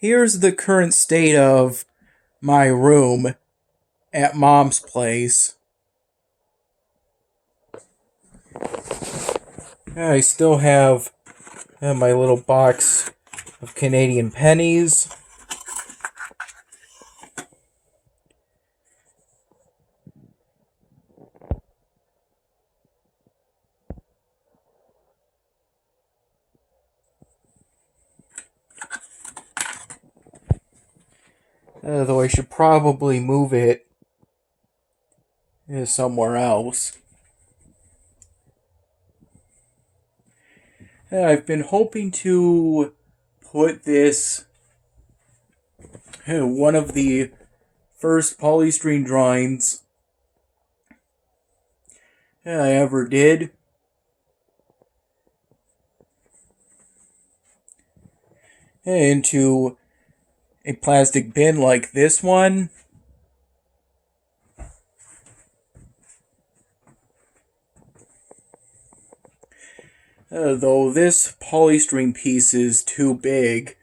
here's the current state of my room at mom's place. I still have my little box of Canadian pennies. Though I should probably move it somewhere else. I've been hoping to put this, one of the first polystyrene drawings I ever did, into a plastic bin like this one. Though this polystyrene piece is too big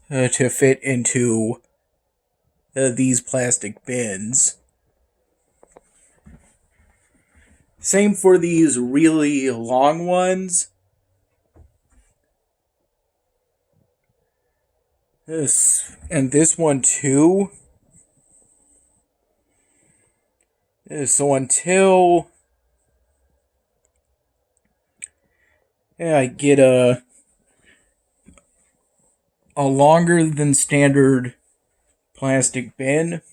to fit into these plastic bins. Same for these really long ones. This one too. So until I get a longer than standard plastic bin,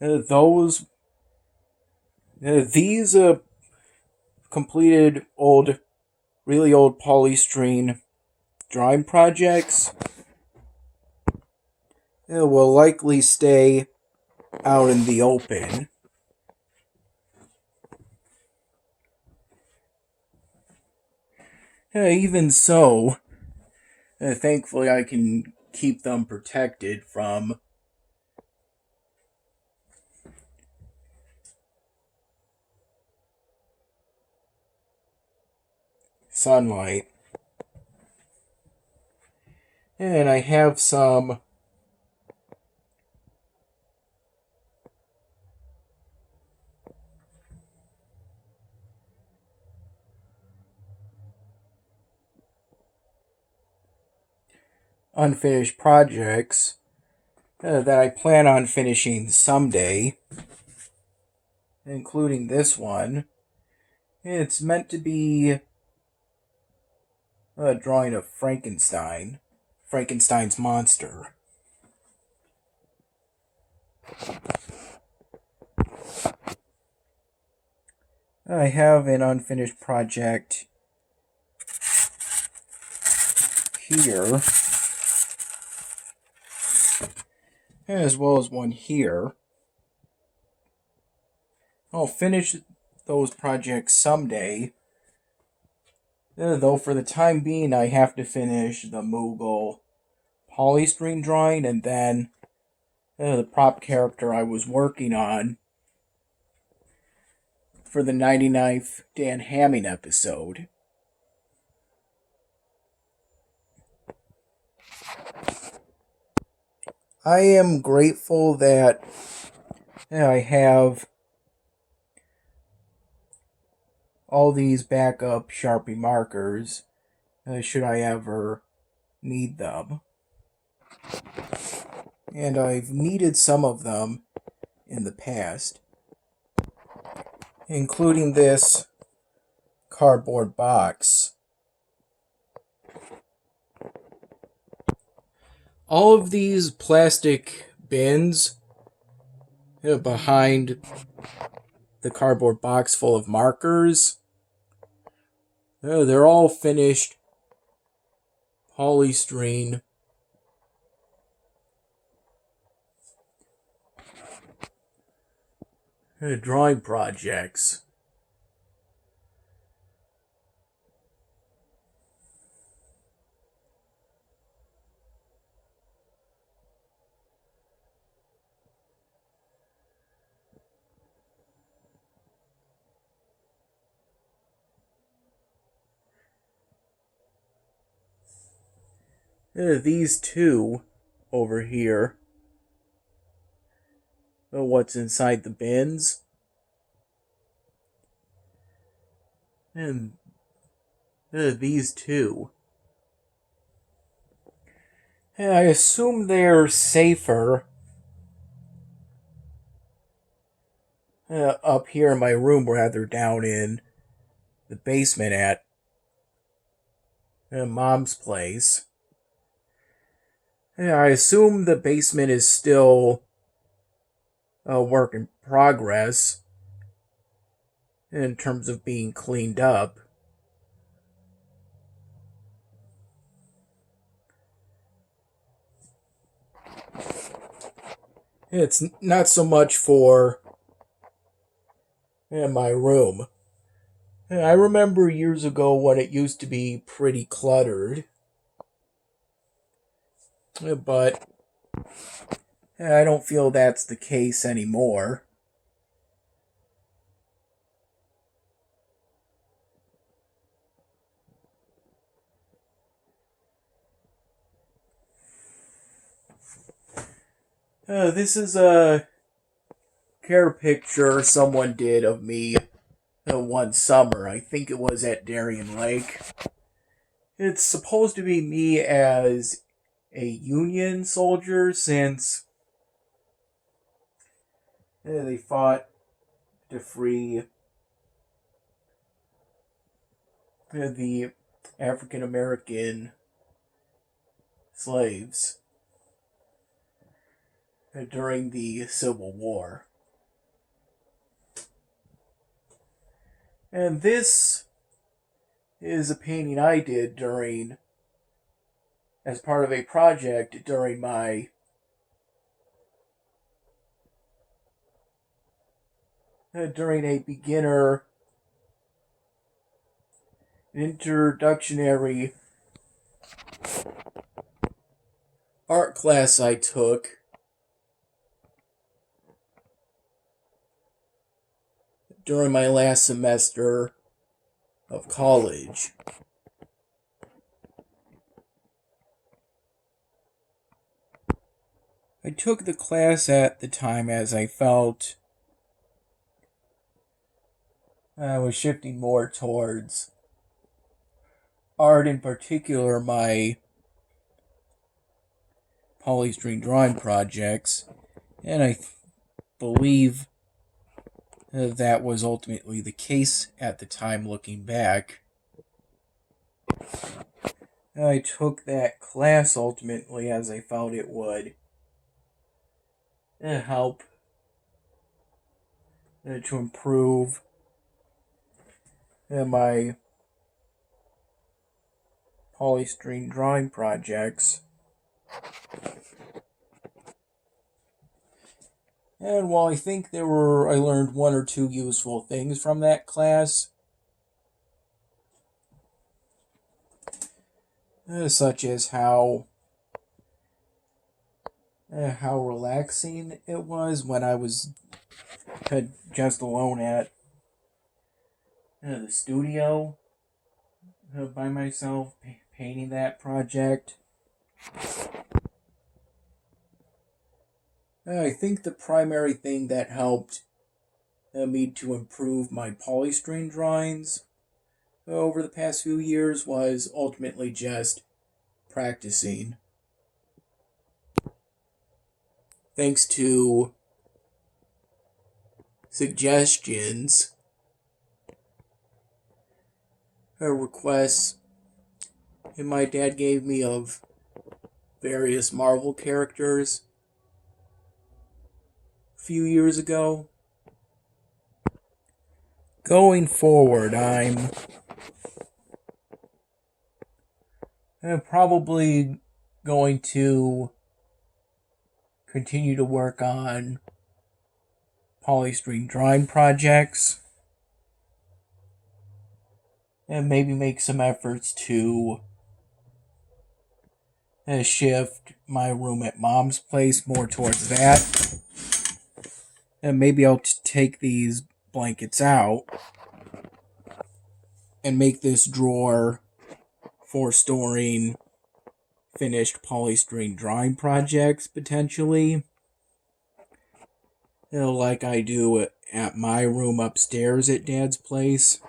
these completed really old polystyrene drawing projects will likely stay out in the open. Even so, thankfully I can keep them protected from sunlight. And I have some unfinished projects that I plan on finishing someday, including this one. It's meant to be a drawing of Frankenstein's monster. I have an unfinished project here, as well as one here. I'll finish those projects someday, though for the time being I have to finish the Moogle polystyrene drawing and then the prop character I was working on for the 99th Dan Hamming episode. I am grateful that I have all these backup Sharpie markers should I ever need them. And I've needed some of them in the past, including this cardboard box. All of these plastic bins behind the cardboard box full of markers, they're all finished polystyrene drawing projects. These two over here. What's inside the bins. And these two. I assume they're safer up here in my room rather down in the basement at Mom's place. I assume the basement is still a work in progress in terms of being cleaned up. It's not so much for my room. I remember years ago when it used to be pretty cluttered. But I don't feel that's the case anymore. This is a care picture someone did of me one summer. I think it was at Darien Lake. It's supposed to be me as a Union soldier since they fought to free the African American slaves during the Civil War. And this is a painting I did as part of a project during my during a beginner introductory art class I took during my last semester of college. I took the class at the time as I felt I was shifting more towards art, in particular my polystyrene drawing projects, and I believe that was ultimately the case at the time looking back. I took that class ultimately as I felt it would help to improve my polystyrene drawing projects. And while I think I learned one or two useful things from that class, such as how relaxing it was when I was just alone at the studio by myself painting that project. I think the primary thing that helped me to improve my polystyrene drawings over the past few years was ultimately just practicing. Thanks to suggestions, requests my dad gave me of various Marvel characters a few years ago. Going forward, I'm probably going to continue to work on polystyrene drawing projects and maybe make some efforts to shift my room at Mom's place more towards that. And maybe I'll take these blankets out and make this drawer for storing finished polystyrene drawing projects potentially. Like I do at my room upstairs at Dad's place.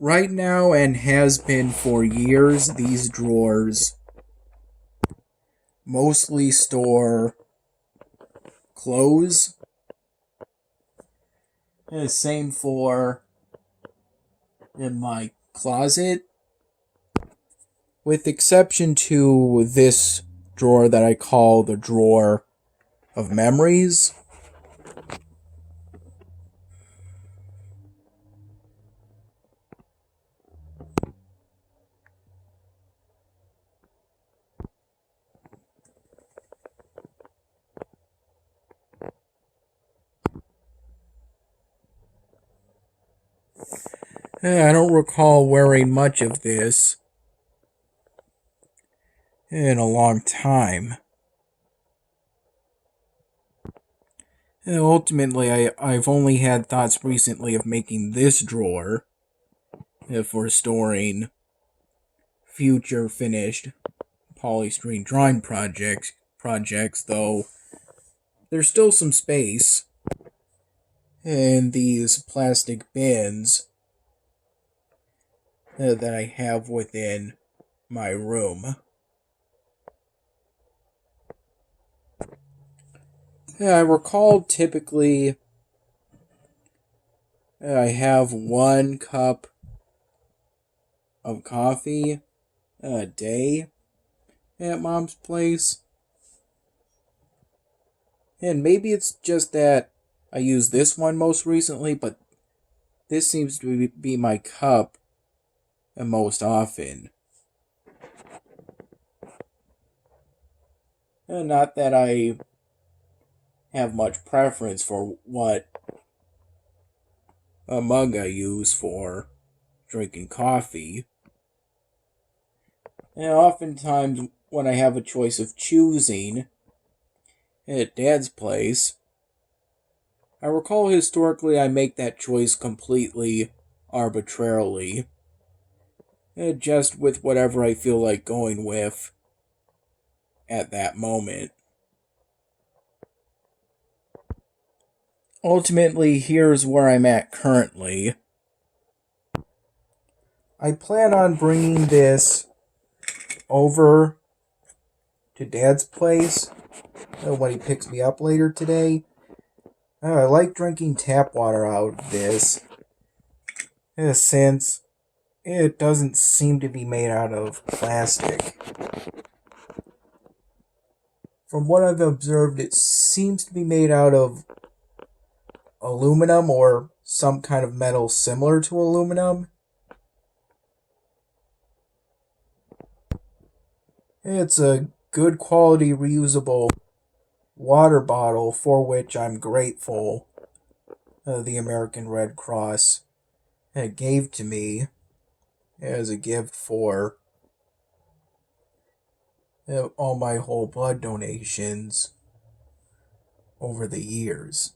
Right now, and has been for years, these drawers mostly store clothes. Same for in my closet, with exception to this drawer that I call the drawer of memories. I don't recall wearing much of this in a long time. Ultimately, I've only had thoughts recently of making this drawer for storing future finished polystyrene drawing projects, though there's still some space in these plastic bins that I have within my room. I recall typically I have 1 cup of coffee a day at Mom's place. And maybe it's just that I use this one most recently, but this seems to be my cup most often. Not that I have much preference for what a mug I use for drinking coffee. And oftentimes, when I have a choice of choosing at Dad's place, I recall historically I make that choice completely arbitrarily, just with whatever I feel like going with at that moment. Ultimately, here's where I'm at currently. I plan on bringing this over to Dad's place when he picks me up later today. I like drinking tap water out of this, since it doesn't seem to be made out of plastic. From what I've observed, it seems to be made out of aluminum or some kind of metal similar to aluminum. It's a good quality reusable water bottle for which I'm grateful the American Red Cross gave to me as a gift for all my whole blood donations over the years.